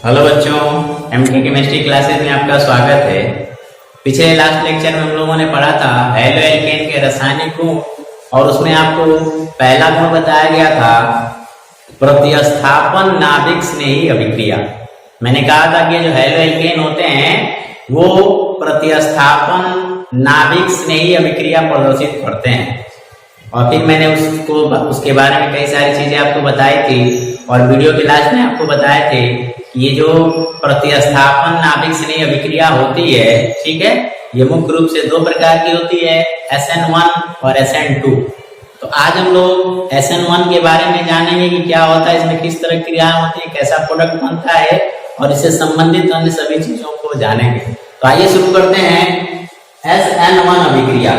Hello बच्चों, MK chemistry classes में आपका स्वागत है। पिछले लास्ट लेक्चर में हम लोगों ने पढ़ा था हैलो एल्केन के रासायनिक गुण और उसमें आपको पहला गुण बताया गया था प्रतिस्थापन नाभिक स्नेही अभिक्रिया। मैंने कहा था कि जो हैलो एल्केन होते हैं वो प्रतिस्थापन नाभिक स्नेही अभिक्रिया प्रदर्शित करते हैं और फिर मैंने उसके बारे में कई सारी चीजें आपको बताई थी और वीडियो के लास्ट में आपको बताए थे कि ये जो प्रतिस्थापन नाभिक स्नेही अभिक्रिया होती है, ठीक है, ये मुख्य रूप से दो प्रकार की होती है, SN1 और SN2। तो आज हम लोग SN1 के बारे में जानेंगे कि क्या होता है, इसमें किस तरह क्रियाएं होती है, कैसा प्रोडक्ट बनता है और इससे संबंधित अन्य सभी चीजों को जानेंगे। तो आइए शुरू करते हैं SN1 अभिक्रिया।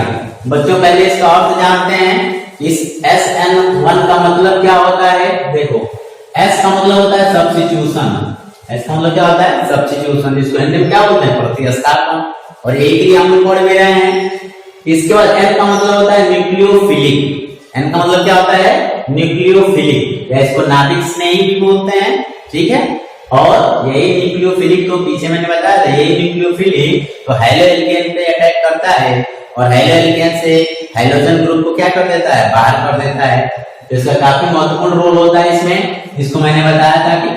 बच्चों पहले इसका अर्थ जानते हैं। इस SN1 का मतलब क्या होता है? देखो, S का मतलब होता है सब्स्टिट्यूशन। S का मतलब क्या होता है? सब्स्टिट्यूशन, जिसको हिंदी में क्या बोलते हैं? प्रतिस्थापन। और यही क्रिया हम लोग पढ़ भी रहे हैं। इसके बाद N का मतलब होता है न्यूक्लियोफिलिक। N का मतलब क्या होता है? न्यूक्लियोफिलिक, या इसको नाभिक स्नेही भी बोलते हैं, ठीक है। और यही न्यूक्लियोफिलिक तो पीछे मैंने बताया था, यही न्यूक्लियोफिलिक तो हैलो एल्केन पे अटैक करता है और हैलो एल्केन से हाइड्रोजन ग्रुप को क्या कर देता है? बाहर कर देता है। तो इसका काफी महत्वपूर्ण रोल होता है इसमें, जिसको मैंने बताया था कि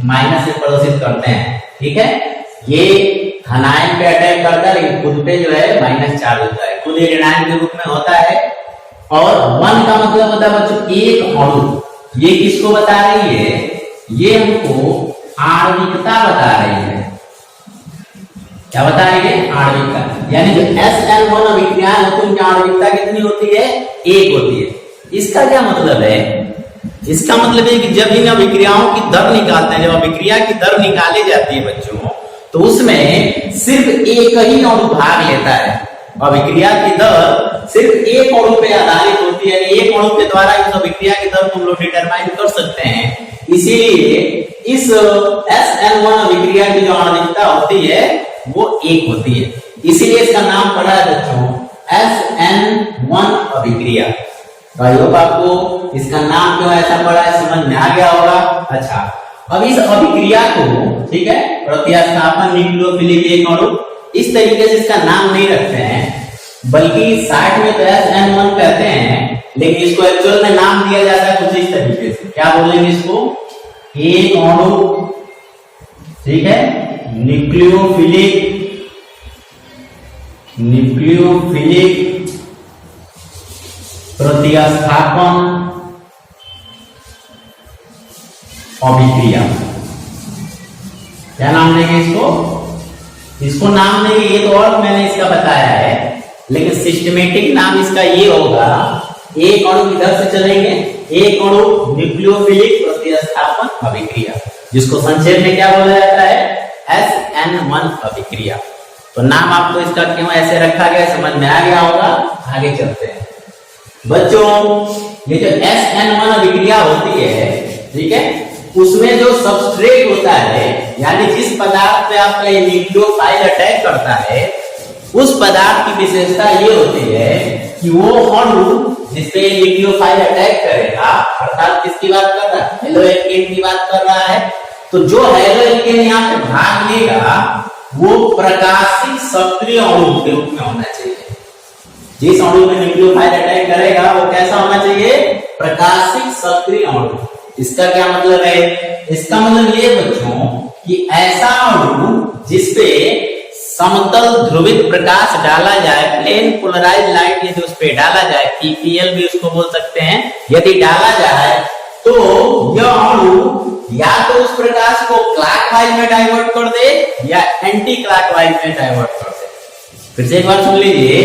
Nu- से प्रदर्शित करते हैं, ठीक है। ये आनायन पे अटैक करता है लेकिन खुद पे जो है माइनस चार्ज होता है, खुद ऋणायन के रूप में होता है। और 1 का मतलब होता है बच्चों एक अणु। ये किसको बता रही है? ये हमको आणविकता बता रही है। क्या बता रही है? आणविकता। यानी जो SN1 अभिक्रियाएं होती है उनकी आणविकता कितनी होती है? 1 होती है। इसका क्या मतलब है? इसका मतलब है कि जब इन अभिक्रियाओं की दर निकालते हैं, जब अभिक्रिया की दर निकाली जाती है बच्चों, तो उसमें सिर्फ एक ही अणु भाग लेता है। अभिक्रिया की दर सिर्फ एक अणु पे आधारित होती है, एक अणु के द्वारा इस अभिक्रिया की दर को हम लोग डिटरमाइन कर सकते हैं। इसीलिए इस SN1 अभिक्रिया की जो आणविकता होती है वो 1 होती है, इसीलिए इसका नाम पड़ा है बच्चों SN1 अभिक्रिया। तो आई होप आपको इसका नाम क्यों ऐसा पड़ा है समझ में आ गया होगा। अच्छा, अब इस अभिक्रिया को, ठीक है, प्रतिस्थापन न्यूक्लियोफिलिक एक अणु, इस तरीके से इसका नाम नहीं रखते हैं, बल्कि साइड में तो SN1 कहते हैं, लेकिन इसको एक्चुअल में नाम दिया जाता है कुछ इस तरीके से। क्या बोलेंगे इसको? एक अणु, ठीक है, न्यूक्लियोफिलिक प्रतिस्थापन अभिक्रिया। क्या नाम देंगे इसको? इसको नाम देंगे, ये तो और मैंने इसका बताया है, लेकिन सिस्टमेटिक नाम इसका ये होगा, एक अणु किधर से चलेंगे? एक अणु न्यूक्लियोफिलिक प्रतिस्थापन अभिक्रिया, जिसको संक्षेप में क्या बोला जाता है? SN1 अभिक्रिया। तो नाम आपको इसका क्यों ऐसे रखा गया समझ में आ गया होगा। आगे चलते हैं बच्चों। ये जो SN1 अभिक्रिया होती है, ठीक है, उसमें जो सबस्ट्रेट होता है, यानी जिस पदार्थ पे आपका ये न्यूक्लियोफाइल अटैक करता है, उस पदार्थ की विशेषता ये होती है कि वो अणु जिसपे न्यूक्लियोफाइल अटैक करेगा, अर्थात किसकी बात कर रहा है? हैलो एल्केन की बात कर रहा है। तो जो हैलो एल्केन यहाँ पे भाग लेगा वो प्रकाशिक सक्रिय अणु के रूप में होना चाहिए। जिस अणु में न्यूक्लियोफाइल अटैक करेगा वो कैसा होना चाहिए? प्रकाशिक सक्रिय अणु। इसका क्या मतलब है? इसका मतलब ये बच्चों कि ऐसा अणु जिसपे समतल ध्रुवित प्रकाश डाला जाए, प्लेन पोलराइज लाइट यदि उस पे डाला जाए, PPL भी उसको बोल सकते हैं, यदि डाला जाए तो यह अणु या तो उस प्रकाश को क्लॉकवाइज में डाइवर्ट कर दे या एंटी क्लॉकवाइज में डाइवर्ट कर दे। फिर से एक बार सुन लीजिए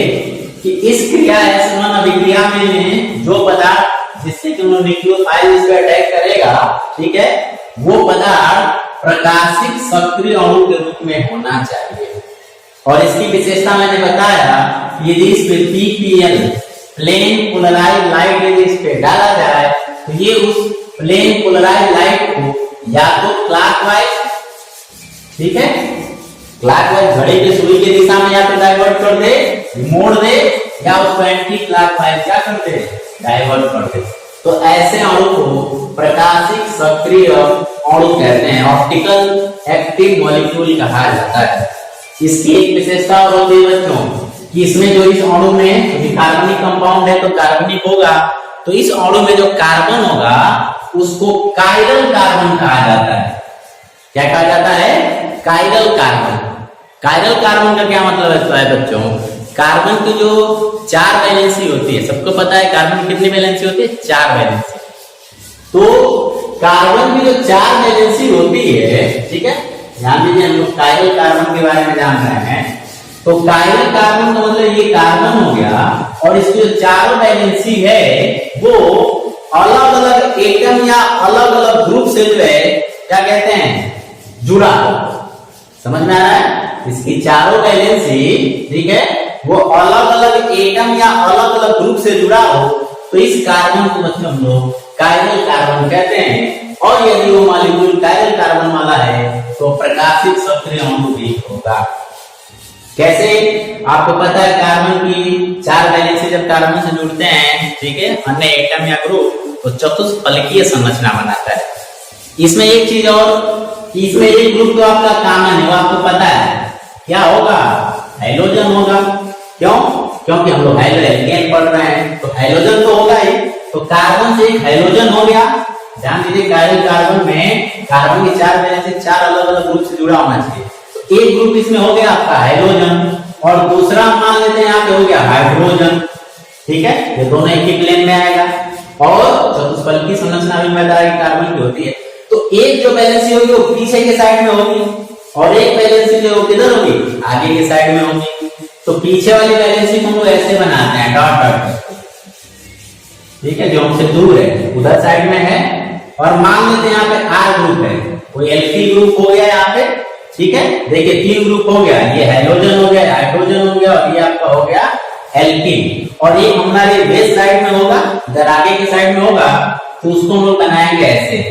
कि इस क्रिया SN1 अभिक्रिया में जो पदार्थ जिससे कि न्यूक्लियोफाइल इस पे अटैक करेगा, ठीक है, वो पदार्थ प्रकाशिक सक्रिय अणु के रूप में होना चाहिए। और इसकी विशेषता मैंने बताया, यदि इस पे PPL प्लेन पोलराइज लाइट यदि इस पे डाला जाए तो ये उस प्लेन पोलराइज लाइट को या तो क्लॉकवाइज, ठीक है, क्लॉकवाइज घड़ी के सुई की दिशा में या तो डाइवर्ट कर दे, मोड़ दे, या उसको एंटी क्लॉकवाइज क्या कर दे? डाइवर्ट कर दे। तो ऐसे अणु को प्रकाशिक सक्रिय अणु कहते हैं, ऑप्टिकल एक्टिव मॉलिक्यूल कहा जाता है। इसकी एक विशेषता और होती है बच्चों कि इसमें जो इस अणु में कार्बनिक कंपाउंड है तो कार्बनिक होगा, तो इस अणु में जो कार्बन होगा उसको कायरल कार्बन कहा जाता है। क्या कहा जाता है? Chiral carbon. कायरल कार्बन का क्या मतलब है बच्चों? कार्बन की जो 4 वैलेंसी होती है, सबको पता है कार्बन की कितनी वैलेंसी होती है? 4 वैलेंसी। तो कार्बन की जो 4 वैलेंसी होती है, ठीक है, ध्यान दीजिए, हम लोग कायरल कार्बन के बारे में जान रहे हैं। तो कायरल कार्बन का मतलब ये कार्बन हो गया और इसकी जो 4 वैलेंसी है वो अलग अलग एटम या अलग अलग ग्रुप से जो है क्या कहते हैं? जुड़ा। समझ में आ रहा है? इसकी चारों वैलेंसी, ठीक है, वो अलग अलग एटम या अलग अलग ग्रुप से जुड़ा हो तो इस कार्बन को मतलब हम लोग कायरल कार्बन कहते हैं। और यदि वो मॉलिक्यूल कायरल कार्बन वाला है तो प्रकाशिक सक्रिय अणु भी होगा। कैसे? आपको पता है कार्बन की 4 वैलेंसी जब कार्बन से जुड़ते हैं, ठीक है, अन्य एटम या ग्रुप, तो चतुष्फलकीय संरचना बनाता है। इसमें एक चीज और, इसमें एक ग्रुप तो आपका कॉमन है, वो आपको पता है क्या होगा? हाइड्रोजन होगा। क्यों? क्योंकि हम लोग हाइड्रोजन पढ़ रहे हैं तो हाइड्रोजन तो होगा ही। तो कार्बन से एक हाइड्रोजन हो गया। ध्यान दीजिए, कायरल कार्बन में कार्बन की 4 वैलेंसी 4 अलग अलग ग्रुप से जुड़ा होना चाहिए। तो एक ग्रुप इसमें हो गया आपका हाइड्रोजन और दूसरा मान लेते हैं यहाँ पे हो गया हाइड्रोजन। ठीक है, ये दोनों एक ही प्लेन में आएगा। और चतुष्फलकीय संरचना भी मैदानी कार्बन की होती है। तो एक जो वैलेंसी होगी वो पीछे के साइड में होगी और एक वैलेंसी जो किधर होगी? आगे के साइड में होगी। तो पीछे वाली वैलेंसी को हम लोग ऐसे बनाते हैं, डॉट डॉट, ठीक है, जो हमसे दूर है उधर साइड में है। और मान लेते हैं यहाँ पे आर ग्रुप है, कोई एल्की ग्रुप हो गया यहाँ पे। ठीक है, देखिए 3 ग्रुप हो गया, ये हाइड्रोजन हो गया, हाइड्रोजन हो गया और ये आपका हो गया एल्कीन। और ये हमारे बेस साइड में होगा, इधर आगे के साइड में होगा, तो उसको हम लोग बनाएंगे ऐसे।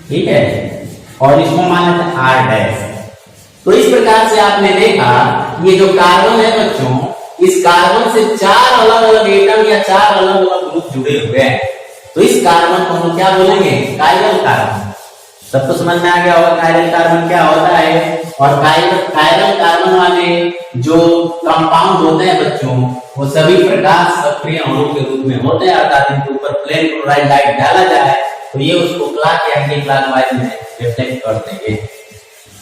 ठीक है, और इसको मान लेते हैं आर डैश। तो इस प्रकार से आपने देखा ये जो कार्बन है बच्चों, इस कार्बन से 4 अलग अलग एटम या 4 अलग अलग ग्रुप जुड़े हुए हैं। तो इस कार्बन को हम क्या बोलेंगे? Chiral carbon. सबको समझ में आ गया होगा कायरल कार्बन क्या होता है। और कायरल कार्बन वाले जो कंपाउंड होते हैं बच्चों, वो सभी प्रकाश सक्रिय अणु के रूप में होते हैं। अर्थात इनके ऊपर प्लेन क्लोराइड लाइट डाला जाए तो ये उसको क्लॉक या एंटी क्लॉकवाइज में रिफ्लेक्ट कर देंगे।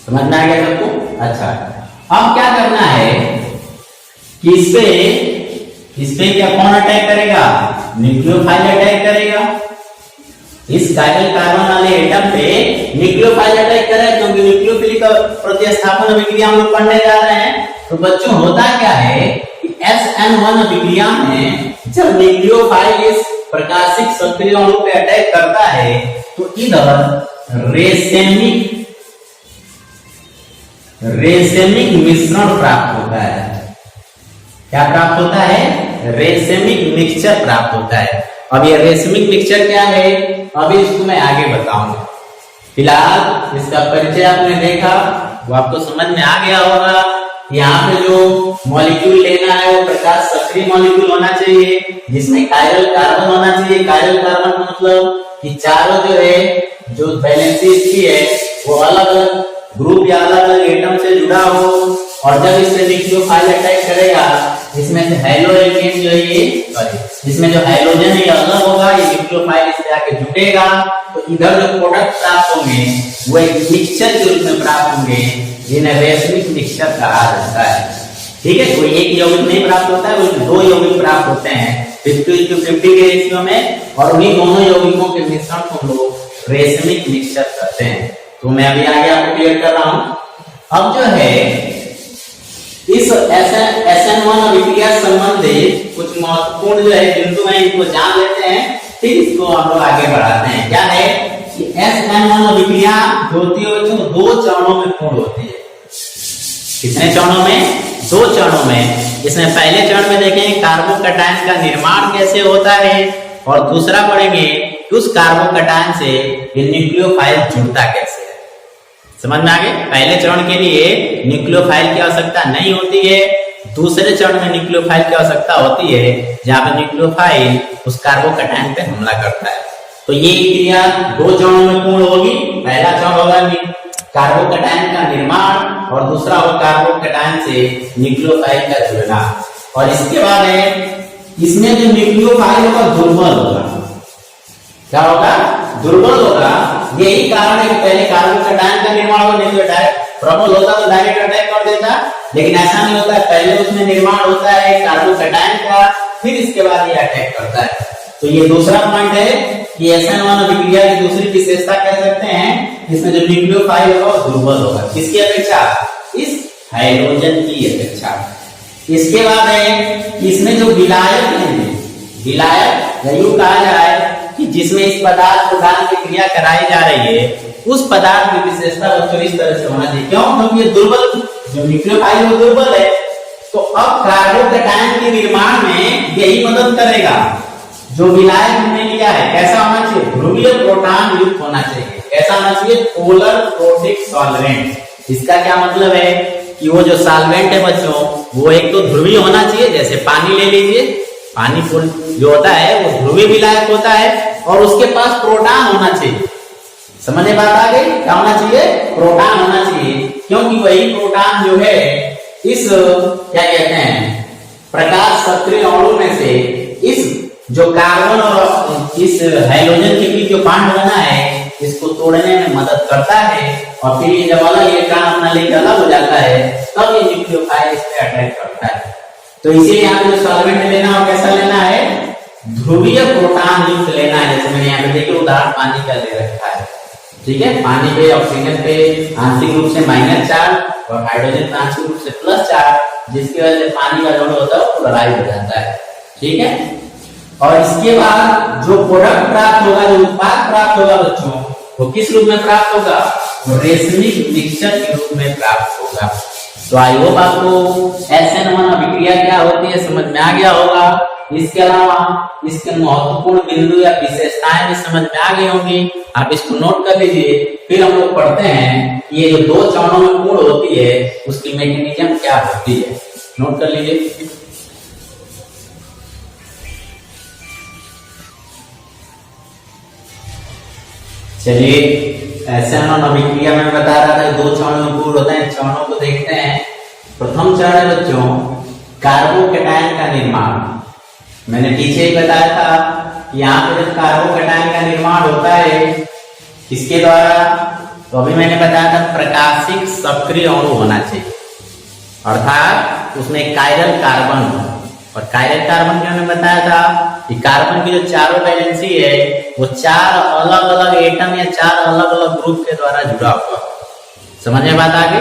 समझ में आ गया सबको? अच्छा, अब क्या करना है कि इस पे क्या कौन अटैक करेगा? न्यूक्लियोफाइल अटैक करेगा। इस कायरल कार्बन वाले एटम पे न्यूक्लियोफाइल अटैक करेगा, क्योंकि न्यूक्लियोफिल का प्रतिस्थापन अभिक्रिया हम लोग पढ़ने जा रहे हैं। तो बच्चों होता क्या है कि SN1 अभिक्रिया में जब न्यूक्लियोफाइल इस प्रकाशिक सक्रिय अणु पे अटैक करता है तो इधर रेसेमिक मिश्रण प्राप्त होता है। क्या प्राप्त होता है? रेसेमिक मिक्सचर प्राप्त होता है। अब ये रेसेमिक मिक्सचर क्या है, अभी इसको मैं आगे बताऊंगा। फिलहाल इसका परिचय आपने देखा, वो आपको समझ में आ गया होगा। यहाँ पे जो मॉलिक्यूल लेना है वो प्रकाश सक्रिय मॉलिक्यूल होना चाहिए, जिसमें कायरल कार्बन होना चाहिए। कायरल कार्बन का मतलब कि चारों जो है, जो वैलेंसी इसकी है वो अलग अलग ग्रुप या अलग अलग एटम से जुड़ा हो। और जब इससे न्यूक्लियोफाइल अटैक करेगा, इसमें से हाइड्रोजन जो है ये, इसमें जो हाइड्रोजन है ये अलग होगा, ये न्यूक्लियोफाइल इससे आके जुटेगा। तो इधर जो प्रोडक्ट प्राप्त होंगे वो एक मिक्सचर के रूप में प्राप्त होंगे, जिन्हें रेसमिक मिक्सचर कहा जाता है। ठीक है, कोई एक यौगिक नहीं प्राप्त होता है, वो 2 यौगिक प्राप्त होते हैं 50-50 के रेशियो में। और उन्हीं दोनों यौगिकों के मिश्रण को हम लोग रेसमिक मिक्सचर कहते हैं। तो मैं अभी आगे आपको क्लियर कर रहा हूं। अब जो है इस SN1 अभिक्रिया संबंधित कुछ महत्वपूर्ण जो है बिंदु है, इनको जान लेते हैं, फिर इसको हम लोग आगे बढ़ाते हैं। क्या है कि SN1 अभिक्रिया जो होती है वो 2 चरणों में पूर्ण होती है। कितने चरणों में? 2 चरणों में। इसमें पहले चरण में देखेंगे कार्बोकैटायन का निर्माण कैसे होता है, और दूसरा पढ़ेंगे उस कार्बोकैटायन से न्यूक्लियोफाइल जुड़ता कैसे है। समझ में आ गए? पहले चरण के लिए न्यूक्लियोफाइल की आवश्यकता नहीं होती है, दूसरे चरण में न्यूक्लियोफाइल की आवश्यकता होती है, जहाँ पे न्यूक्लियोफाइल उस कार्बोकैटायन पे हमला करता है। तो ये क्रिया दो चरणों में पूर्ण होगी। पहला चरण होगा कार्बोकैटायन का निर्माण और दूसरा होगा कार्बोकैटायन से न्यूक्लियोफाइल का जुड़ना। और इसके बाद है इसमें जो न्यूक्लियोफाइल होगा दुर्बल होगा। क्या होगा? दुर्बल होगा। यही कारण है कि पहले कार्बोकैटायन का निर्माण होगा, नहीं तो डायरेक्ट प्रबल होता तो डायरेक्ट अटैक कर देता, लेकिन ऐसा नहीं होता है। पहले उसमें निर्माण होता है कार्बोकैटायन का, फिर इसके बाद ये अटैक करता है। तो ये दूसरा पॉइंट है कि SN1 अभिक्रिया की दूसरी विशेषता कह सकते हैं, इसमें जो न्यूक्लियोफाइल होगा वो दुर्बल होगा। किसकी अपेक्षा? इस हाइड्रोजन की अपेक्षा। इसके बाद है इसमें जो विलायक है, विलायक या यूं कहा जाए कि जिसमें इस पदार्थ को डाल के क्रिया कराई जा रही है, उस पदार्थ की विशेषता बच्चों इस तरह से होना चाहिए। क्यों? क्योंकि ये दुर्बल, जो न्यूक्लियोफाइल वो दुर्बल है, तो अब कार्बोकैटायन के निर्माण में यही मदद करेगा। जो विलायक हमने लिया है कैसा होना चाहिए? ध्रुवीय प्रोटॉन युक्त होना चाहिए। कैसा होना चाहिए? Polar protic solvent. इसका क्या मतलब है कि वो जो सॉल्वेंट है बच्चों, वो एक तो ध्रुवीय होना चाहिए, जैसे पानी ले लीजिए, पानी जो होता है वो ध्रुवीय विलायक होता है, और उसके पास प्रोटॉन होना चाहिए। समझे बात आ गई? क्या होना चाहिए? प्रोटॉन होना चाहिए, क्योंकि वही प्रोटॉन जो है इस क्या कहते हैं प्रकाश सक्रिय अणु में से इस जो कार्बन और इस हाइड्रोजन के बीच जो बॉन्ड बना है इसको तोड़ने में मदद करता है। और फिर ये जब अलग इलेक्ट्रॉन अपना लेकर अलग हो जाता है, तब ये न्यूक्लियोफाइल इस पे अटैक करता है। तो इसीलिए यहाँ पे जो सॉल्वेंट लेना और कैसा लेना है? ध्रुवीय प्रोटॉन युक्त लेना है। जैसे मैंने यहाँ पे देखिए उदाहरण पानी का ले रखा है, ठीक है। पानी पे ऑक्सीजन पे आंशिक रूप से माइनस चार्ज और हाइड्रोजन पे आंशिक रूप से प्लस चार्ज, जिसकी वजह से पानी का जोड़ होता है वो पोलराइज हो जाता है, ठीक है। और इसके बाद जो प्रोडक्ट प्राप्त होगा, जो उत्पाद प्राप्त होगा बच्चों, वो किस रूप में प्राप्त होगा? रेशमिक मिक्सचर के रूप में प्राप्त होगा। तो आई होप आपको SN1 अभिक्रिया क्या होती है समझ में आ गया होगा। इसके अलावा इसके महत्वपूर्ण बिंदु या विशेषताएं भी समझ में आ गई होंगी, आप इसको नोट कर लीजिए। फिर हम लोग पढ़ते हैं ये जो दो चरणों में पूर्ण होती है उसकी मैकेनिज्म क्या होती है, नोट कर लीजिए। चलिए SN1 अभिक्रिया में बता रहा था दो चरणों में पूर्ण होता है। चरणों को देखते हैं। प्रथम चरण है बच्चों कार्बोकैटायन का निर्माण। मैंने पीछे ही बताया था कि यहाँ पे जब कार्बोकैटायन का निर्माण होता है किसके द्वारा, तो अभी मैंने बताया था प्रकाशिक सक्रिय अणु होना चाहिए, अर्थात उसमें कायरल कार्बन हो। और कायरल कार्बन के मैंने बताया था कि कार्बन की जो चारों वैलेंसी है वो चार अलग अलग एटम या चार अलग अलग ग्रुप के द्वारा जुड़ा हुआ। समझ में बात आ गई?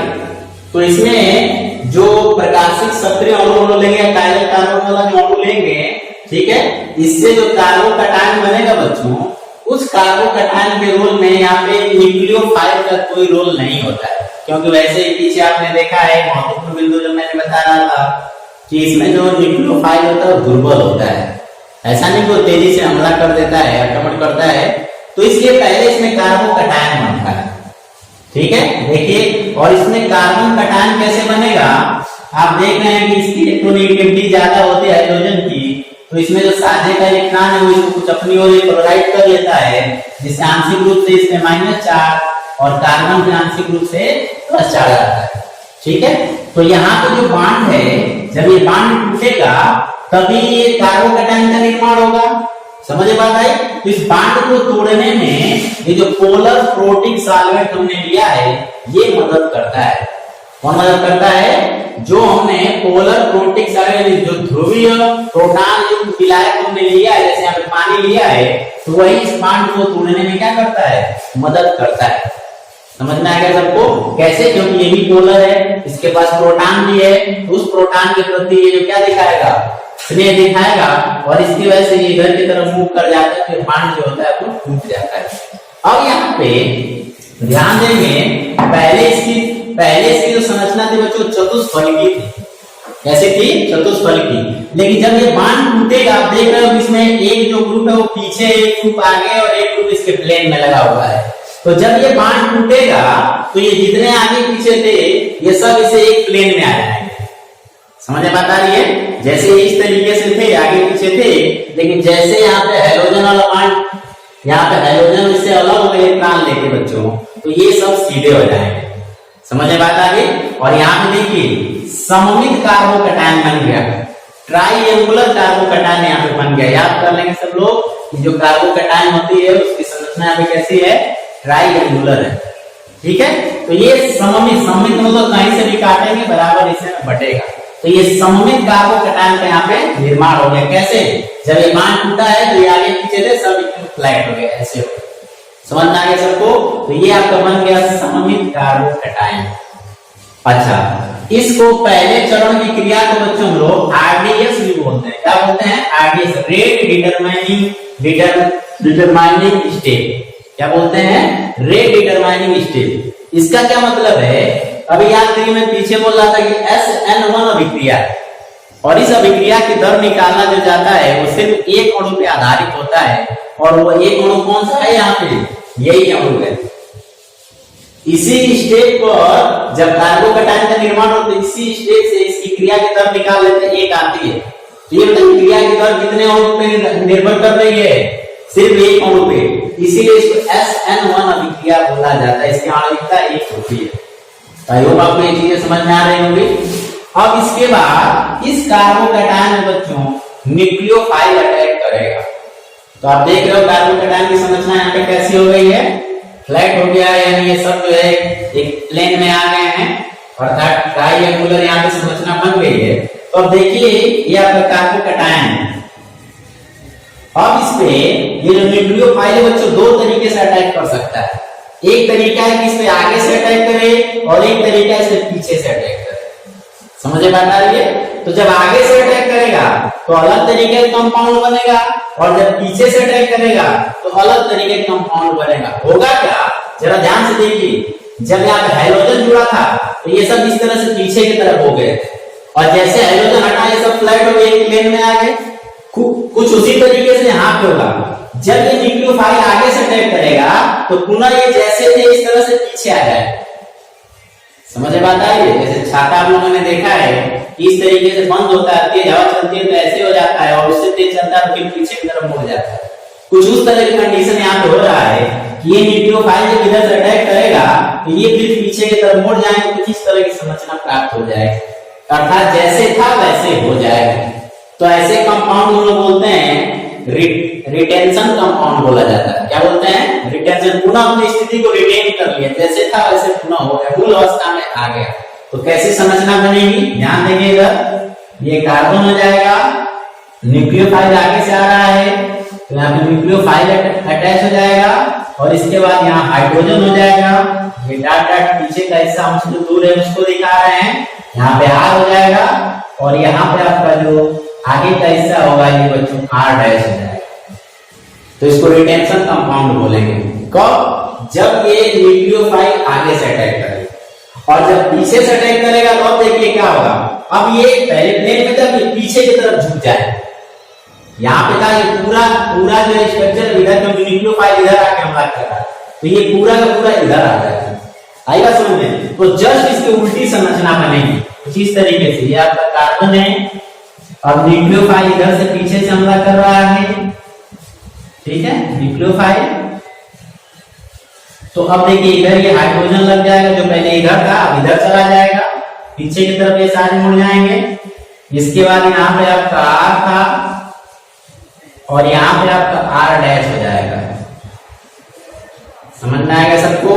तो इसमें जो प्रकाशिक सक्रिय अणु लेंगे, कायरल कार्बन वाला जो अणु लेंगे, ठीक है, इससे जो कार्बोकैटायन बनेगा बच्चों, उस कार्बोकैटायन के रोल में यहाँ पे न्यूक्लियोफाइल का कोई रोल नहीं होता है। क्योंकि वैसे ही पीछे आपने देखा है महत्वपूर्ण बिंदु जो मैंने बता रहा था कि इसमें जो न्यूक्लियोफाइल होता है वो दुर्बल होता है। ऐसा नहीं कि वो तेजी से हमला कर देता है, आक्रमण करता है। तो इसलिए पहले इसमें कार्बोकैटायन बनता है, ठीक है। देखिए, और इसमें कार्बन कैटायन कैसे बनेगा, आप देख रहे हैं कि इसकी इलेक्ट्रोनेगेटिविटी ज्यादा होती है हाइड्रोजन की, तो इसमें जो साझे का इलेक्ट्रॉन है वो इसको कुछ अपनी ओर पोलराइज कर लेता है, जिससे आंशिक रूप से इसमें माइनस चार्ज और कार्बन के आंशिक रूप से प्लस चार्ज आता है, ठीक है। तो यहाँ पे जो बॉन्ड है, जब ये बॉन्ड टूटेगा तभी ये कार्बोकैटायन का निर्माण होगा। समझ बात आई? तो इस बॉन्ड को तोड़ने में ये जो पोलर प्रोटिक सॉल्वेंट हमने लिया है ये मदद करता है। कौन मदद करता है? जो हमने पोलर प्रोटिक सॉल्वेंट, जो ध्रुवीय प्रोटॉन युक्त विलायक हमने लिया है, जैसे यहाँ पे पानी लिया है, तो वही इस बॉन्ड को तोड़ने में क्या करता है? मदद करता है। समझ में आएगा सबको? कैसे? क्योंकि ये भी पोलर है, इसके पास प्रोटॉन भी है, तो उस प्रोटॉन के प्रति ये जो क्या दिखाएगा? स्नेह दिखाएगा, और इसकी वजह से ये इधर की तरफ मूव कर जाता है, फिर बॉन्ड जो होता है वो टूट जाता है। अब यहाँ पे ध्यान देंगे, पहले इसकी जो संरचना थी बच्चों चतुष्फलकी थी। कैसे थी? चतुष्फलकी। लेकिन जब ये बॉन्ड टूटेगा, आप देख रहे हो इसमें एक जो ग्रुप है वो पीछे, एक ग्रुप आगे और एक ग्रुप इसके प्लेन में लगा हुआ है। तो जब ये बॉन्ड टूटेगा तो ये जितने आगे पीछे थे ये सब इसे एक प्लेन में आ जाएंगे। समझ में बात आ रही है? जैसे इस तरीके से थे, आगे पीछे थे, लेकिन जैसे यहाँ पे हैलोजन वाला बॉन्ड, यहाँ पे हैलोजन इससे अलग हो गए इलेक्ट्रॉन लेके बच्चों, तो ये सब सीधे हो जाएंगे। समझ में बात आ गई? और यहाँ पे देखिए सममित कार्बोकैटायन बन गया, ट्राइएंगुलर कार्बोकैटायन यहाँ पे बन गया। याद कर लेंगे सब लोग कि जो कार्बोकैटायन होती है उसकी संरचना यहाँ पे कैसी है? ट्राइएंगुलर है। ठीक है, तो ये सममित, सममित मतलब कहीं से भी काटेंगे बराबर इससे बटेगा, तो ये सममित कार्बोकैटायन का यहाँ पे निर्माण हो गया। कैसे? जब ये बांध टूटा है तो ये आगे पीछे थे सब एकदम फ्लैट हो गया, ऐसे हो गया। समझ में आ गया सबको? तो ये आपका बन गया सममित कार्बोकैटायन। अच्छा, इसको पहले चरण की क्रिया को बच्चों हम लोग आरडीएस भी बोलते हैं। क्या बोलते हैं? RDS, rate determining step. क्या बोलते हैं? Rate determining step. इसका क्या मतलब है? अभी याद करिए मैं पीछे बोल रहा था कि SN1 अभिक्रिया है, और इस अभिक्रिया की दर निकालना जो जाता है वो सिर्फ एक अणु पे आधारित होता है, और वो एक अणु कौन सा है? यहाँ पे यही अणु है। इसी स्टेप पर जब कार्बोकैटायन का निर्माण होता है, इसी स्टेप से इसकी क्रिया की दर निकाल लेते हैं, एक आती है। तो ये क्रिया की दर कितने अणु पे निर्भर कर रही है? सिर्फ एक अणु पे, इसीलिए इसको SN1 अभिक्रिया बोला जाता है। इसकी आणविकता एक होती है। आई होप आपको ये चीजें समझ में आ रही होंगी। अब इसके बाद इस कार्बोकैटायन में बच्चों न्यूक्लियोफाइल अटैक करेगा। तो आप देख रहे हो कार्बोकैटायन की संरचना यहाँ पे कैसी हो गई है? फ्लैट हो गया है, यानी ये सब जो है एक प्लेन में आ गए हैं, अर्थात ट्राइएंगुलर यहाँ पे संरचना बन गई है। तो अब देखिए ये आपका कार्बोकैटायन है। अब इस पे ये जो न्यूक्लियोफाइल बच्चों दो तरीके से अटैक कर सकता है। एक तरीका है कि इस पे आगे से अटैक करे, और एक तरीका है इस पे पीछे से अटैक करे। समझ में बात आ रही है? तो जब आगे से अटैक करेगा तो अलग तरीके का कंपाउंड बनेगा, और जब पीछे से अटैक करेगा तो अलग तरीके का कंपाउंड बनेगा। होगा क्या? जरा ध्यान से देखिए, जब यहाँ पे हाइड्रोजन जुड़ा था तो ये सब इस तरह से पीछे की तरफ हो गए, और जैसे हाइड्रोजन हटा ये सब फ्लैट हो गए, प्लेन में आ गए। कुछ उसी तरीके से यहाँ पे होगा। जब ये न्यूक्लियोफाइल आगे से अटैक करेगा तो पुनः ये जैसे थे इस तरह से पीछे आ जाएगा। समझ में बात आ रही है? जैसे छाता आप लोगों ने देखा है इस तरीके से बंद होता है, तेज हवा चलती है तो ऐसे हो जाता है, और उससे तेज चलता है तो फिर पीछे की तरफ मुड़ जाता है। कुछ उस तरह की कंडीशन यहाँ पे हो रहा है कि ये न्यूक्लियोफाइल जब इधर से अटैक करेगा तो ये फिर पीछे की तरफ मुड़ जाएंगे, कुछ इस तरह की संरचना प्राप्त हो जाएगी, अर्थात जैसे था वैसे हो जाएगा। तो ऐसे कंपाउंड हम लोग बोलते हैं रिटेंशन कंपाउंड बोला जाता है। क्या बोलते हैं? रिटेंशन, पुनः अपनी स्थिति को रिटेन कर लिया, जैसे था वैसे पुनः हो गया, मूल अवस्था में आ गया। तो कैसी संरचना बनेगी? ध्यान देखिएगा, ये कार्बन हो जाएगा, न्यूक्लियोफाइल आगे से आ रहा है तो यहाँ पे न्यूक्लियोफाइल अटैच हो जाएगा, और इसके बाद यहाँ हाइड्रोजन हो जाएगा। ये डाट डाट पीछे का हिस्सा हमसे जो दूर है उसको दिखा रहे हैं, यहाँ पे R हो जाएगा, और यहाँ पे आपका जो आगे का हिस्सा होगा ये बच्चों R डैश हो जाएगा। तो इसको रिटेंशन कंपाउंड बोलेंगे। कब? जब ये न्यूक्लियोफाइल आगे से अटैक करेगा, और जब पीछे से अटैक करेगा तो अब देखिए क्या होगा। अब ये पहले प्लेन में था, पीछे की तरफ झुक जाए। यहाँ पे था ये पूरा जो स्ट्रक्चर इधर, जो न्यूक्लियोफाइल इधर आके हमला कर रहा है, तो ये पूरा का पूरा इधर आ जाएगा। आएगा समझ में? तो जस्ट इसकी उल्टी संरचना बनेगी कुछ इस तरीके से। ये आपका कार्बन है, अब न्यूक्लियोफाइल इधर से पीछे से हमला कर रहा है, ठीक है, न्यूक्लियोफाइल। तो अब देखिए इधर ये हाइड्रोजन लग जाएगा, जो पहले इधर था अब इधर चला जाएगा, पीछे की तरफ ये सारे मुड़ जाएंगे। इसके बाद यहाँ पे आपका R था, और यहाँ पे आपका R डैश हो जाएगा। समझ में आएगा सबको?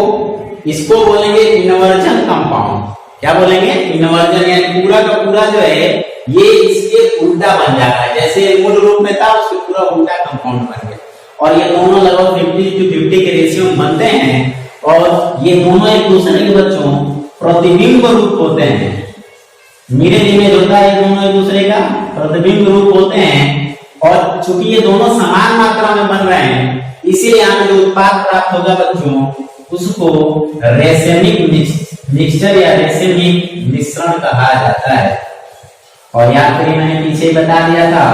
इसको बोलेंगे इनवर्जन कंपाउंड। क्या बोलेंगे? इनवर्जन, यानी पूरा का पूरा जो है ये इसके उल्टा बन जाता है, जैसे मूल रूप में था उसके पूरा उल्टा कंपाउंड बन गया। और ये दोनों लगभग 50-50 के रेशियो में बनते हैं, और ये दोनों एक दूसरे के बच्चों प्रतिबिंब रूप होते हैं। मिरर इमेज होता है, ये दोनों एक दूसरे का प्रतिबिंब रूप होते हैं, और चूंकि ये दोनों समान मात्रा में बन रहे हैं, इसीलिए यहाँ जो उत्पाद प्राप्त होगा बच्चों उसको रेसेमिक मिक्सचर या रेसेमिक मिश्रण कहा जाता है। और याद करिए मैंने पीछे ही बता दिया था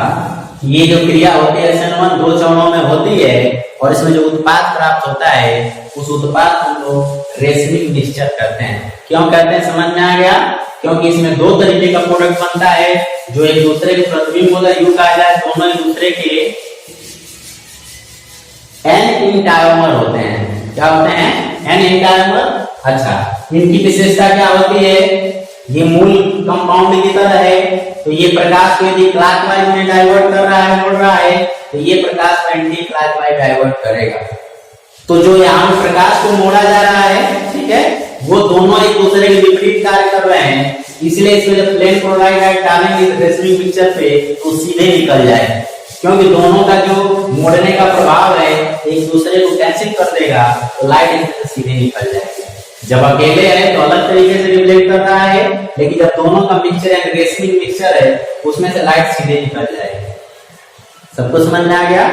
कि ये जो क्रिया होती है SN1 दो चरणों में होती है, और इसमें जो उत्पाद प्राप्त होता है उस उत्पाद को हम लोग रेसेमिक मिक्सचर कहते हैं। क्यों कहते हैं? समझ में आ गया? क्योंकि इसमें दो तरीके का प्रोडक्ट बनता है जो एक दूसरे के प्रतिबिंब होगा यू कहा जाए, दोनों एक दूसरे के एन इंटायमर होते हैं। क्या होते हैं? एन इंटायमर। अच्छा, इनकी विशेषता क्या होती है? ये मूल कंपाउंड की तरह है, तो ये प्रकाश को यदि क्लॉकवाइज में डाइवर्ट कर रहा है, मोड़ रहा है, तो ये प्रकाश को एंटी क्लॉकवाइज डाइवर्ट करेगा। तो जो यहाँ प्रकाश को मोड़ा जा रहा है, ठीक है, वो दोनों एक दूसरे के विपरीत कार्य कर रहे हैं, इसलिए इसमें जब प्लेन क्लोराइड लाइट डालेंगे रेसमिंग पिक्चर पे तो सीधे निकल जाए, क्योंकि दोनों का जो मोड़ने का प्रभाव है एक दूसरे को कैंसिल कर देगा, तो लाइट इसमें सीधे निकल जाएगी। जब अकेले है तो अलग तरीके से रिफ्लेक्ट कर रहा है, लेकिन जब दोनों का मिक्सचर है, रेसमिंग मिक्सचर है, उसमें से लाइट सीधे निकल जाएगी। सबको समझ में आ गया?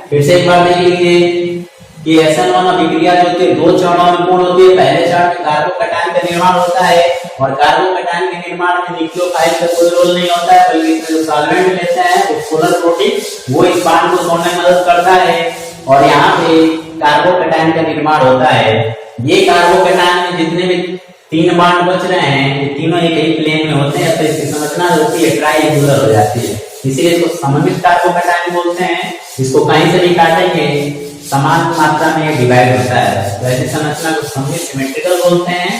फिर से एक बार देख लीजिए कि SN1 अभिक्रिया जो होती है दो चरणों में पूर्ण होती है। पहले चरण में कार्बोकैटायन का निर्माण होता है, और कार्बोकैटायन के निर्माण में न्यूक्लियोफाइल का कोई रोल नहीं होता है, बल्कि इसमें जो सॉल्वेंट लेते हैं वो पोलर प्रोटीन, वो इस बांड को तोड़ने में मदद करता है, और यहाँ पे कार्बोकैटायन का निर्माण होता है। ये कार्बोकैटायन में जितने भी तीन बांड बच रहे हैं, ये तीनों एक ही प्लेन में होते हैं, तो इसकी संरचना जो होती है ट्राइएंगुलर हो जाती है, इसीलिए इसको सममित कार्बोकैटायन बोलते हैं। इसको कहीं से भी काटेंगे समान मात्रा में डिवाइड होता है, तो ऐसी संरचना को सममित सिमेट्रिकल बोलते हैं।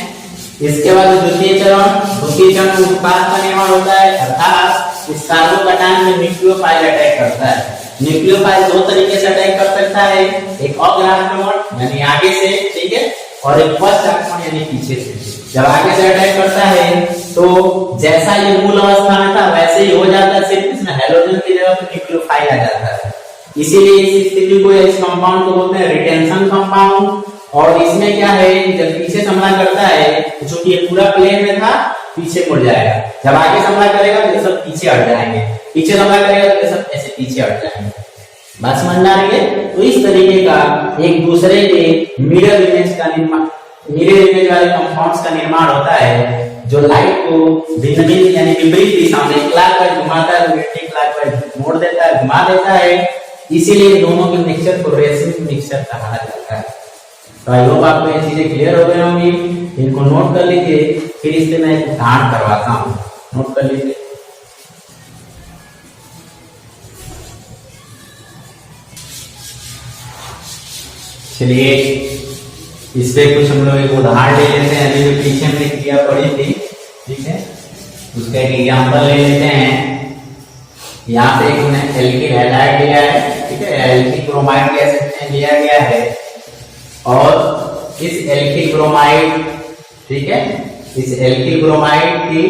इसके बाद द्वितीय चरण में उत्पाद का निर्माण होता है, अर्थात इस कार्बोकैटायन में न्यूक्लियोफाइल अटैक करता है। न्यूक्लियोफाइल दो तरीके से अटैक कर सकता है, एक अग्राह्य यानी आगे से, ठीक है, और एक पश्चात यानी पीछे से। जब आगे से अटैक करता है तो जैसा ये मूल अवस्था में था वैसे ही हो जाता है, सिर्फ इसमें हैलोजन की जगह पर न्यूक्लियोफाइल आ जाता है। इसीलिए इस स्थिति को, इस कंपाउंड को बोलते हैं रिटेंशन कंपाउंड। और इसमें क्या है, जब पीछे हमला करता है तो चूंकि ये पूरा प्लेन में था, पीछे मुड़ जाएगा। जब आगे हमला करेगा तो ये सब पीछे हट जाएंगे, पीछे हमला करेगा तो ये सब ऐसे पीछे हट जाएंगे। बात समझ में आ रही है? तो इस तरीके का एक दूसरे के मिरर इमेज का निर्माण, मिरर इमेज वाले कंपाउंड्स का निर्माण होता है, जो लाइट को भिन्न भिन्न यानी विपरीत दिशा में क्लॉकवाइज घुमाता है, एंटी क्लॉकवाइज मोड़ देता है, घुमा देता है। इसीलिए दोनों के मिक्सचर को रेसिंग मिक्सचर कहा जाता है। तो आई होप आपको ये चीजें क्लियर हो गई होंगी। इनको नोट कर लीजिए, फिर इससे मैं एक उदाहरण करवाता हूँ। नोट कर लीजिए। चलिए इस पे कुछ हम लोग एक उदाहरण ले लेते हैं। अभी जो पीछे हमने क्रिया पढ़ी थी, ठीक है, उसका एक एग्जाम्पल ले लेते हैं। यहाँ पे एक एल्किल हैलाइड लिया है, ठीक है, एल्किल ब्रोमाइड गैस इसमें लिया गया है, और इस एल्किल ब्रोमाइड, ठीक है, इस एल्किल ब्रोमाइड की,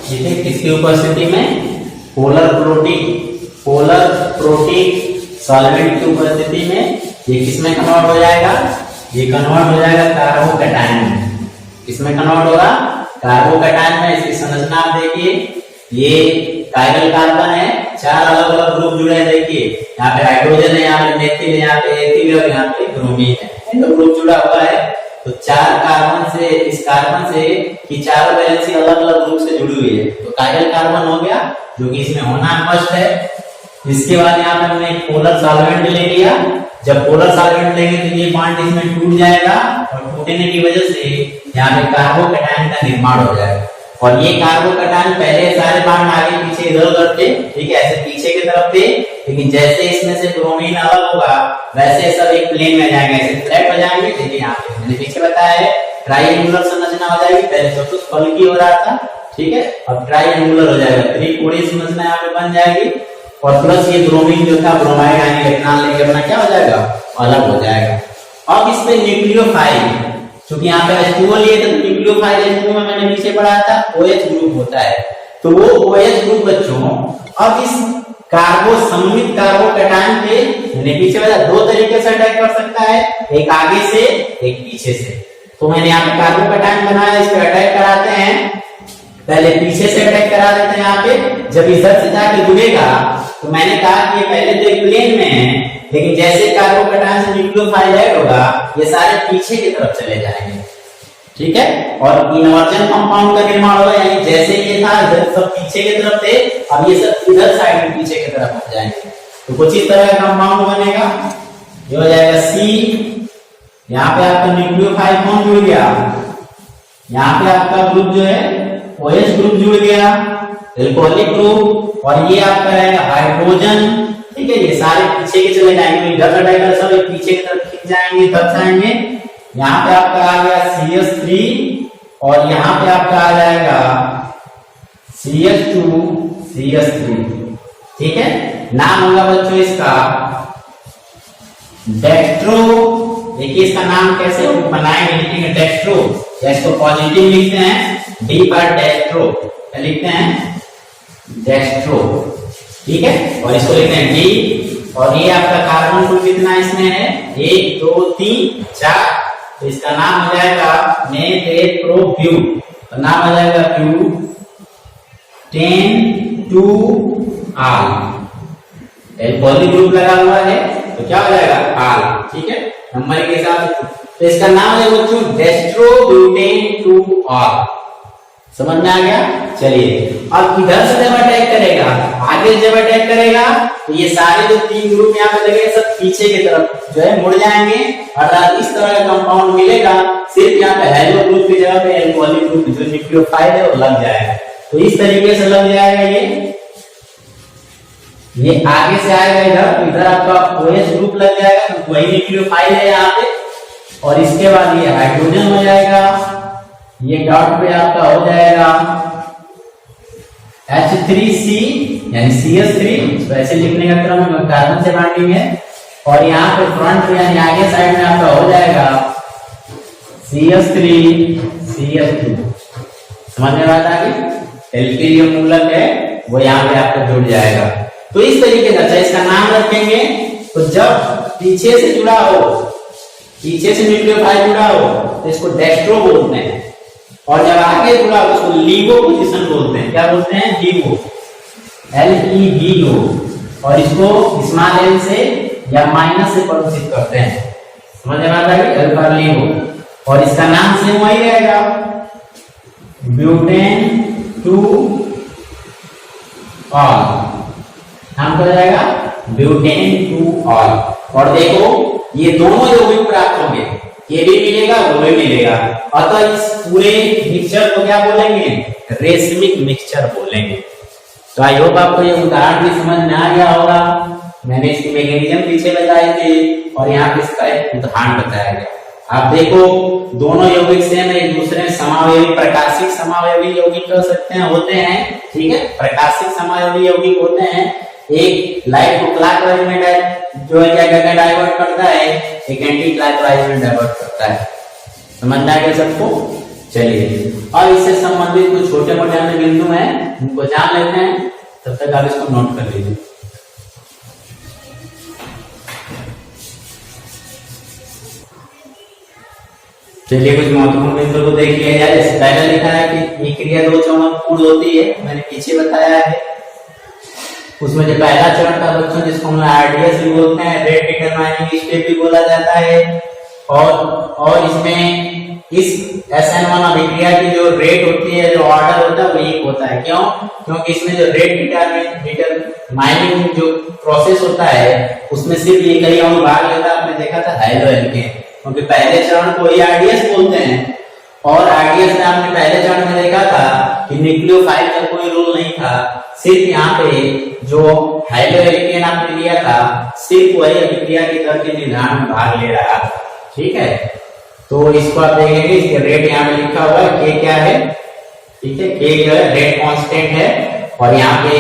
ठीक है, किसकी उपस्थिति में, पोलर प्रोटीन सॉल्वेंट की उपस्थिति में ये किसमें कन्वर्ट हो जाएगा, ये कन्वर्ट हो जाएगा कार्बोकैटायन में। किसमें कन्वर्ट होगा, कार्बोकैटायन में। इसकी संरचना आप देखिए, ये कायरल कार्बन है, चार अलग अलग ग्रुप जुड़े हैं। देखिए यहाँ पे हाइड्रोजन है, यहाँ पे मेथिल है, यहाँ पे एथिल और यहाँ पे ब्रोमीन है, तो ग्रुप जुड़ा हुआ है। तो चार कार्बन से, इस कार्बन से कि चारों वैलेंसी अलग अलग ग्रुप से जुड़ी हुई है, तो कायरल कार्बन हो गया, जो कि इसमें होना मस्ट है। इसके बाद यहाँ पे हमने पोलर सॉल्वेंट ले लिया। जब पोलर सॉल्वेंट लेंगे तो ये बॉन्ड इसमें टूट जाएगा, और टूटने की वजह से यहाँ पे कार्बोकैटायन का निर्माण हो जाएगा। और ये कार्बोकैटायन पहले सारे बॉन्ड आगे पीछे इधर उधर थे, ठीक है, ऐसे पीछे की तरफ थे, लेकिन जैसे इसमें से ब्रोमीन अलग होगा वैसे सब एक प्लेन में जाएंगे, ऐसे फ्लैट हो जाएंगे। देखिए यहाँ पे मैंने पीछे बताया है ट्राइएंगुलर संरचना हो जाएगी। पहले चतुष्फलकी हो रहा था, ठीक है, अब ट्राइएंगुलर हो जाएगा, त्रिकोणीय संरचना यहाँ पे बन जाएगी। और प्लस ये ब्रोमीन जो था, ब्रोमाइड यानी इलेक्ट्रॉन लेके अपना क्या हो जाएगा, अलग हो जाएगा। अब इसमें न्यूक्लियोफाइल, क्योंकि यहाँ पे H2O लिए तो न्यूक्लियोफाइल H2O में मैंने पीछे पढ़ा था OH ग्रुप होता है, तो वो OH ग्रुप बच्चों अब इस सममित कार्बोकैटायन पे मैंने पीछे बताया दो तरीके से अटैक कर सकता है, एक आगे से एक पीछे से। तो मैंने यहाँ पे कार्बोकैटायन बनाया, इस पे अटैक कराते हैं, पहले पीछे से अटैक करा देते हैं। यहाँ पे जब इधर से जाके जुड़ेगा तो मैंने कहा कि ये पहले तो एक प्लेन में है, लेकिन जैसे कार्बोकैटायन से न्यूक्लियोफाइल ऐड होगा ये सारे पीछे की तरफ चले जाएंगे, ठीक है, और इनवर्जन कंपाउंड का निर्माण होगा, यानी जैसे ये था इधर सब पीछे की तरफ थे, अब ये सब इधर साइड में पीछे की तरफ आ जाएंगे। तो कुछ इस तरह का कंपाउंड बनेगा, ये हो जाएगा C। यहाँ पे आपका न्यूक्लियोफाइल कौन जुड़ गया, यहाँ पे आपका ग्रुप जो है OH ग्रुप जुड़ गया, एल्कोहलिक ग्रुप, और ये आपका रहेगा हाइड्रोजन। ठीक है, ये सारे पीछे के चले जाएंगे, इधर हटाएगा सब पीछे की तरफ खिंच जाएंगे, दब जाएंगे। यहाँ पे आपका आ गया CH3 और यहाँ पे आपका आ जाएगा CH2 CH3। ठीक है, नाम होगा बच्चों इसका डेक्स्ट्रो। देखिए इसका नाम कैसे बनाएंगे, लिखेंगे डेक्स्ट्रो, या इसको पॉजिटिव लिखते हैं डी पर डेक्स्ट्रो, क्या लिखते हैं डेक्स्ट्रो। ठीक है, और इसको लिखते हैं डी, और ये आपका कार्बन ग्रुप कितना इसमें है 1 2 3 4, तो इसका नाम हो जाएगा मेथेप्रोब्यू, तो नाम हो जाएगा ब्यू 10-2-आल। एल्कोहलिक ग्रुप लगा हुआ है तो क्या हो जाएगा आल। ठीक है, नंबर के हिसाब से, तो इसका नाम है बच्चों डेस्ट्रोब्यूटेन 2-आल। समझ में आ गया। चलिए अब इधर से जब अटैक करेगा, आगे जब अटैक करेगा तो ये सारे जो 3 ग्रुप यहाँ पे लगे सब पीछे की तरफ जो है मुड़ जाएंगे, अर्थात इस तरह का कंपाउंड मिलेगा। सिर्फ यहाँ पे हेलो ग्रुप की जगह पे एल्कोहलिक ग्रुप जो न्यूक्लियोफाइल है वो लग जाएगा। तो इस तरीके से लग जाएगा ये आगे से आएगा इधर, तो इधर आपका OH ग्रुप लग जाएगा, तो वही न्यूक्लियोफाइल है यहाँ पे, और इसके बाद ये हाइड्रोजन हो जाएगा, ये डॉट पे आपका हो जाएगा H3C यानी CH3, तो ऐसे लिखने का क्रम कार्बन से बांडिंग है, और यहाँ पे फ्रंट यानी आगे साइड में आपका हो जाएगा CH3 CH2। समझ में बात आ गई। एल्किल जो मूलक है वो यहाँ पे आपका जुड़ जाएगा। तो इस तरीके से अच्छा इसका नाम रखेंगे, तो जब पीछे से जुड़ा हो, पीछे से न्यूक्लियोफाइल जुड़ा हो तो इसको डेक्स्ट्रो बोलते हैं, और जब आगे जुड़ा हो उसको लीवो पोजीशन बोलते हैं। क्या बोलते हैं लीवो, LEVO, और इसको स्मॉल l से या माइनस से प्रदर्शित करते हैं। समझ में आता है अल्फा लीवो, और इसका नाम से वही रहेगा ब्यूटेन 2-आल, नाम क्या जाएगा ब्यूटेन 2-आल। और देखो ये दोनों यौगिक प्राप्त होंगे, ये भी मिलेगा वो भी मिलेगा, अतः इस पूरे मिक्सचर को क्या बोलेंगे रेसमिक मिक्सचर बोलेंगे। तो आई होप आपको ये उदाहरण भी समझ में आ गया होगा। मैंने इसकी मैकेनिज्म पीछे बताई थी और यहाँ पे इसका एक उदाहरण बताया गया। आप देखो दोनों यौगिक सेम एक दूसरे में समावयवी प्रकाशिक समावयवी यौगिक कह सकते हैं होते हैं। ठीक है, प्रकाशिक समावयवी यौगिक होते हैं, एक लाइट को क्लॉकवाइज में जो है क्या कहते हैं डाइवर्ट करता है, एक एंटी क्लॉकवाइज में डाइवर्ट करता है। समझ में आ गया सबको। चलिए और इससे संबंधित कुछ छोटे मोटे अन्य बिंदु हैं उनको जान लेते हैं, तब तक आप इसको नोट कर लीजिए। चलिए कुछ महत्वपूर्ण बिंदु को देख लिया जाए। जैसे पहले लिखा है कि ये क्रिया 2 चरणों में पूर्ण होती है, मैंने पीछे बताया है। उसमें जो पहला चरण था बच्चों जिसको हम आरडीएस भी बोलते हैं, रेट डिटरमाइनिंग स्टेप भी बोला जाता है, और इसमें इस SN1 अभिक्रिया की जो रेट होती है, जो ऑर्डर होता है वो एक होता है। क्यों? क्योंकि इसमें जो रेट डिटरमाइनिंग जो प्रोसेस होता है उसमें सिर्फ एक ही अणु भाग लेता है। आपने देखा था हाइड्रो एल्केन, क्योंकि पहले चरण को ही आरडीएस बोलते हैं, और आरडीएस में आपने पहले चरण में देखा था कि न्यूक्लियोफाइल का कोई रोल नहीं था, सिर्फ यहाँ पे जो हाइड्रोएल्केन आपने लिया था सिर्फ वही अभिक्रिया की दर के निर्धारण में भाग ले रहा था। ठीक है, तो इसको आप देखेंगे, इसके रेट यहाँ पे लिखा हुआ है, के क्या है, ठीक है, के जो है रेट कांस्टेंट है, और यहाँ पे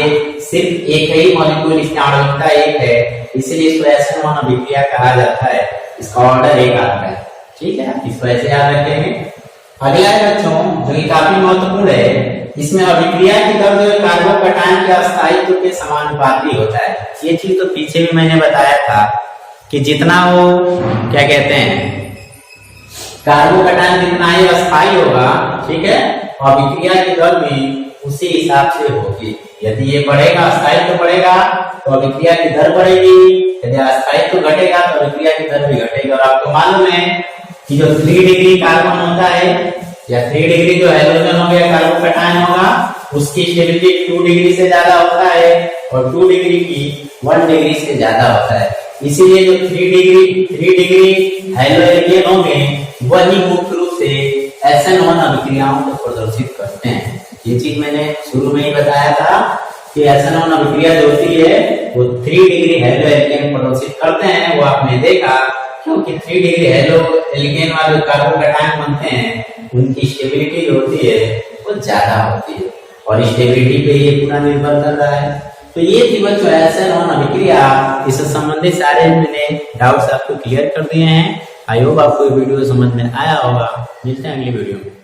सिर्फ एक ही मॉलिक्यूल इसकी आणविकता एक है, इसलिए इसको SN1 अभिक्रिया कहा जाता है, इसका ऑर्डर एक आता है। ठीक है, इसको ऐसे याद रखेंगे। अगला है बच्चों जो कि काफी महत्वपूर्ण है, इसमें अभिक्रिया की दर जो है कार्बोकटायन के अस्थायित्व के समानुपाती होता है। ये चीज तो पीछे भी मैंने बताया था कि जितना वो क्या कहते हैं कार्बोकटायन जितना ही अस्थायी होगा, ठीक है, अभिक्रिया की दर भी उसी हिसाब से होगी। यदि ये बढ़ेगा, अस्थायित्व बढ़ेगा तो अभिक्रिया की दर बढ़ेगी, यदि अस्थायित्व घटेगा तो अभिक्रिया की दर भी घटेगी। और आपको मालूम है कि जो 3 डिग्री कार्बन होता है या 3 डिग्री जो हाइड्रोजन हो गया कार्बोकटायन होगा, उसकी स्टेबिलिटी 2 डिग्री से ज्यादा होता है, और 2 डिग्री की 1 डिग्री से ज्यादा होता है। इसीलिए जो 3 डिग्री हाइड्रोजन होंगे वही मुख्य रूप से SN1 अभिक्रियाओं को प्रदर्शित करते हैं। ये चीज मैंने शुरू में ही बताया था कि SN1 अभिक्रिया जो होती है वो 3 डिग्री हेलो एल्केन प्रदर्शित करते हैं। वो आपने देखा क्योंकि 3 डिग्री हेलो एल्केन वाले कार्बोकैटायन बनते हैं उनकी स्टेबिलिटी जो होती है वो ज्यादा होती है और स्टेबिलिटी पे ये पूरा निर्भर कर रहा है। तो ये थी बच्चों SN1 अभिक्रिया। इससे संबंधित सारे मैंने डाउट्स आपको क्लियर कर दिए हैं। आई होप आपको ये वीडियो समझ में आया होगा। मिलते हैं अगली वीडियो में।